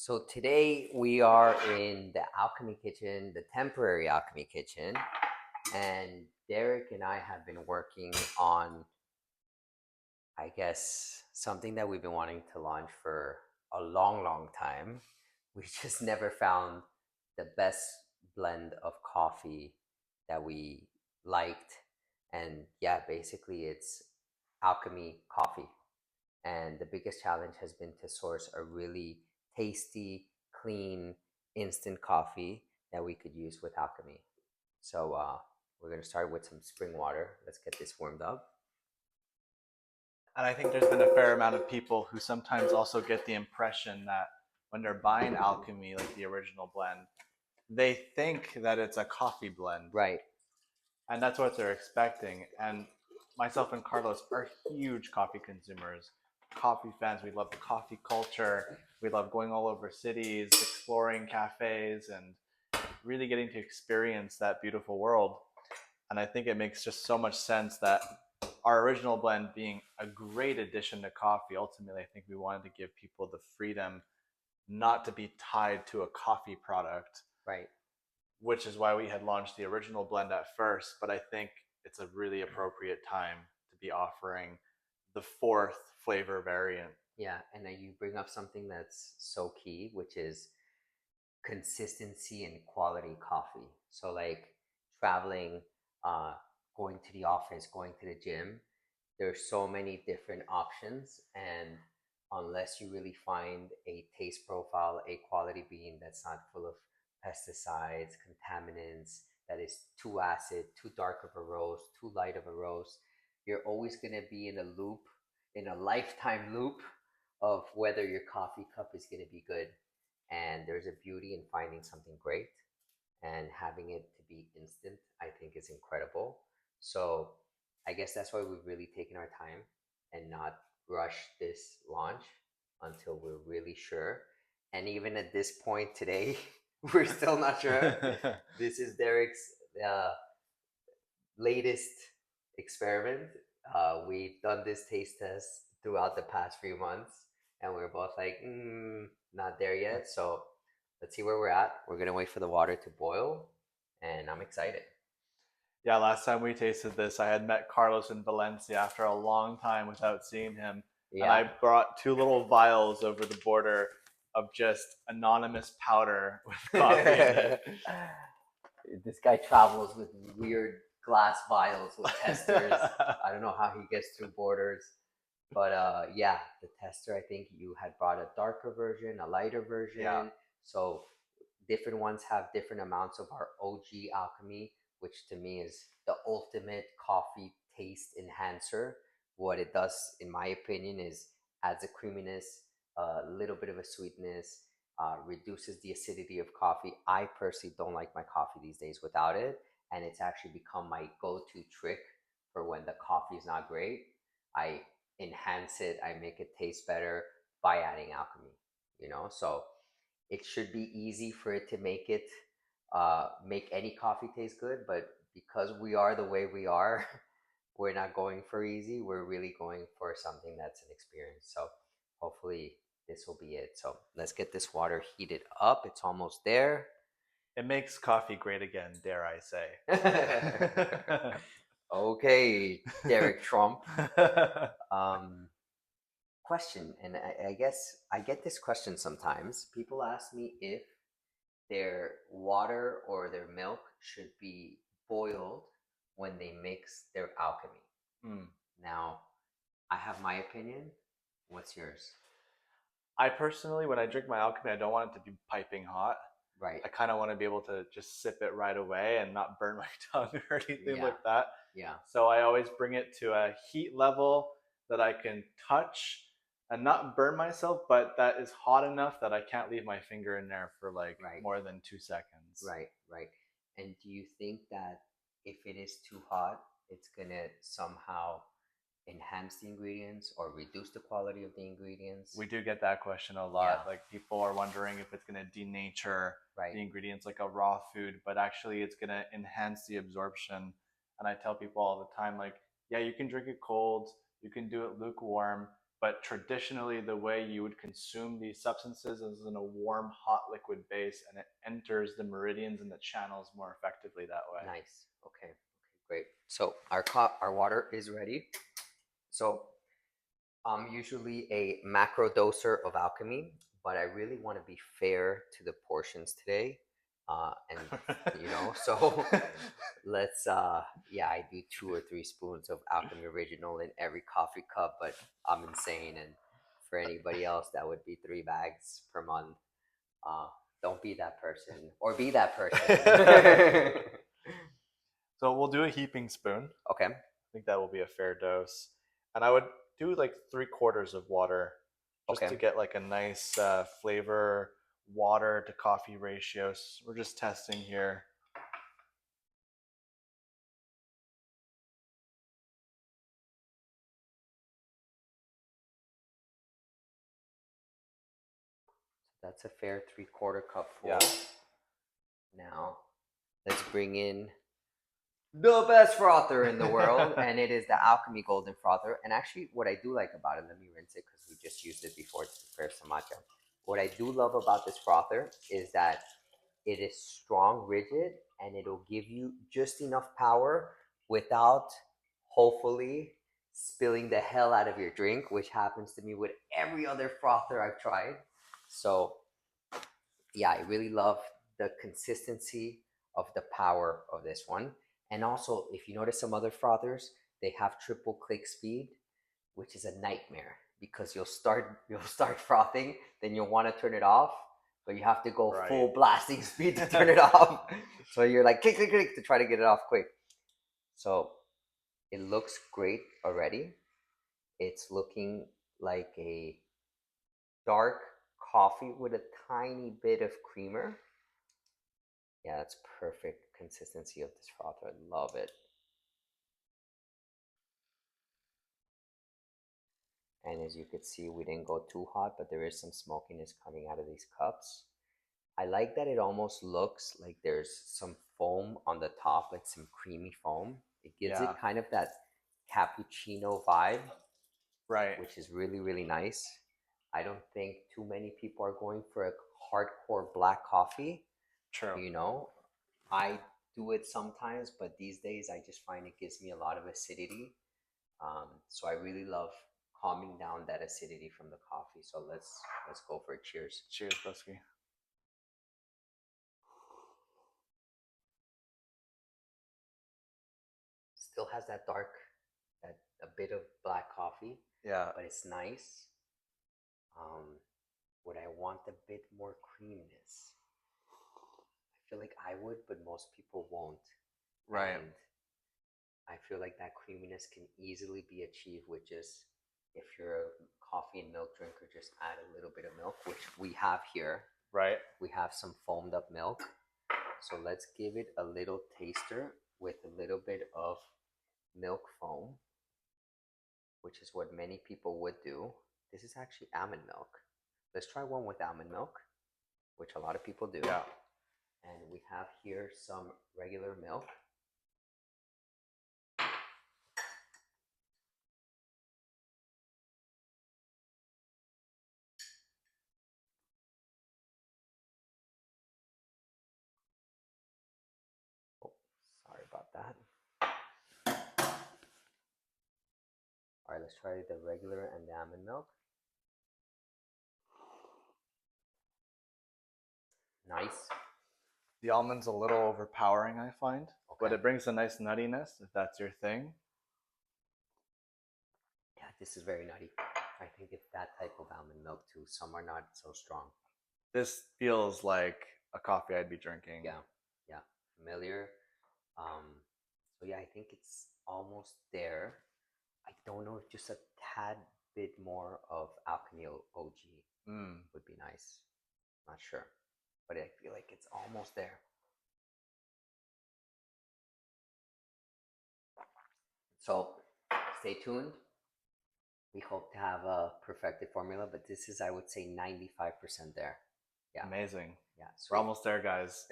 So today we are in the Alchemy Kitchen, the temporary Alchemy Kitchen, and Derek and I have been working on, I guess, something that we've been wanting to launch for a long, long time. We just never found the best blend of coffee that we liked. And yeah, basically it's Alchemy coffee. And the biggest challenge has been to source a really tasty, clean, instant coffee that we could use with Alchemy. So we're going to start with some spring water. Let's get this warmed up. And I think there's been a fair amount of people who sometimes also get the impression that when they're buying Alchemy, like the original blend, they think that it's a coffee blend. Right. And that's what they're expecting. And myself and Carlos are huge coffee consumers, coffee fans. We love the coffee culture. We love going all over cities, exploring cafes, and really getting to experience that beautiful world. And I think it makes just so much sense that our original blend being a great addition to coffee, ultimately, I think we wanted to give people the freedom not to be tied to a coffee product, Right. which is why we had launched the original blend at first. But I think it's a really appropriate time to be offering the fourth flavor variant. Yeah. And then you bring up something that's so key, which is consistency and quality coffee. So, like traveling, uh, going to the office, going to the gym, there's so many different options. And unless you really find a taste profile, a quality bean that's not full of pesticides, contaminants, that is too acid, too dark of a roast, too light of a roast, you're always going to be in a loop, in a lifetime loop of whether your coffee cup is going to be good. And there's a beauty in finding something great, and having it to be instant, I think, is incredible. So I guess that's why we've really taken our time and not rush this launch until we're really sure. And even at this point today, we're still not sure. This is Derek's uh, latest experiment. We've done this taste test throughout the past few months, and we're both like, not there yet. So let's see where we're at. We're gonna wait for the water to boil, and I'm excited. Yeah, last time we tasted this, I had met Carlos in Valencia after a long time without seeing him. And Yeah. I brought two little vials over the border of just anonymous powder with coffee in it. This guy travels with weird glass vials with testers. I don't know how he gets through borders. But yeah, the tester, I think you had brought a darker version, a lighter version. Yeah. So different ones have different amounts of our OG alchemy, which to me is the ultimate coffee taste enhancer. What it does, in my opinion, is adds a creaminess, a little bit of a sweetness, reduces the acidity of coffee. I personally don't like my coffee these days without it, and it's actually become my go-to trick for when the coffee is not great. I enhance it, I make it taste better by adding alchemy, So it should be easy for it to make any coffee taste good. But because we are the way we are, we're not going for easy. We're really going for something that's an experience. So hopefully this will be it. So let's get this water heated up. It's almost there. It makes coffee great again, dare I say. Okay, Derek Trump. Question, and I guess I get this question sometimes. People ask me if their water or their milk should be boiled when they mix their alchemy. Mm. Now, I have my opinion. What's yours? I personally, when I drink my alchemy, I don't want it to be piping hot. Right. I kind of want to be able to just sip it right away and not burn my tongue or anything Yeah. like that. Yeah. So I always bring it to a heat level that I can touch and not burn myself, but that is hot enough that I can't leave my finger in there for like Right. more than 2 seconds. Right. Right. And do you think that if it is too hot, it's gonna somehow enhance the ingredients or reduce the quality of the ingredients? We do get that question a lot. Yeah. Like people are wondering if it's going to denature Right. the ingredients like a raw food, but actually it's going to enhance the absorption. And I tell people all the time, like, yeah, you can drink it cold, you can do it lukewarm, but traditionally the way you would consume these substances is in a warm, hot liquid base, and it enters the meridians and the channels more effectively that way. Nice. Okay. Okay. Great. So our water is ready. So I'm usually a macro doser of alchemy, but I really want to be fair to the portions today. And so let's yeah, I do 2 or 3 spoons of alchemy original in every coffee cup, but I'm insane, and for anybody else that would be 3 bags per month. Uh, don't be that person, or be that person. So we'll do a heaping spoon. Okay. I think that will be a fair dose. And I would do like 3/4 of water just to Okay. get like a nice flavor water to coffee ratio. So we're just testing here. That's a fair 3/4 cup full. Yeah. Now, let's bring in the best frother in the world, and it is the Alchemy Golden Frother. And actually, what I do like about it, let me rinse it because we just used it before to prepare some matcha. What I do love about this frother is that it is strong, rigid, and it'll give you just enough power without, hopefully, spilling the hell out of your drink, which happens to me with every other frother I've tried. So, yeah, I really love the consistency of the power of this one. And also, if you notice some other frothers, they have triple click speed, which is a nightmare because you'll start frothing, then you'll want to turn it off, but you have to go Right. full blasting speed to turn it off. So you're like click click click to try to get it off quick. So it looks great already. It's looking like a dark coffee with a tiny bit of creamer. Yeah, that's perfect consistency of this frother. I love it. And as you could see, we didn't go too hot, but there is some smokiness coming out of these cups. I like that it almost looks like there's some foam on the top, like some creamy foam. It gives Yeah. it kind of that cappuccino vibe, Right. which is really, really nice. I don't think too many people are going for a hardcore black coffee. True. I do it sometimes, but these days I just find it gives me a lot of acidity. So I really love calming down that acidity from the coffee. So let's go for it. Cheers. Cheers, Broski. Still has that dark, that a bit of black coffee. Yeah. But it's nice. Would I want a bit more creaminess? I feel like I would, but most people won't. Right. And I feel like that creaminess can easily be achieved with just, if you're a coffee and milk drinker, just add a little bit of milk, which we have here. Right. We have some foamed up milk. So let's give it a little taster with a little bit of milk foam, which is what many people would do. This is actually almond milk. Let's try one with almond milk, which a lot of people do. Yeah. And we have here some regular milk. Oh, sorry about that. All right, let's try the regular and the almond milk. Nice. The almond's a little overpowering, I find, but it brings a nice nuttiness if that's your thing. Yeah, this is very nutty. I think it's that type of almond milk too. Some are not so strong. This feels like a coffee I'd be drinking. Yeah, yeah, familiar. So yeah, I think it's almost there. I don't know if just a tad bit more of Alchemy OG would be nice. Not sure, but I feel like it's almost there. So stay tuned. We hope to have a perfected formula, but this is, I would say, 95% there. Yeah. Amazing. Yeah. We're almost there, guys.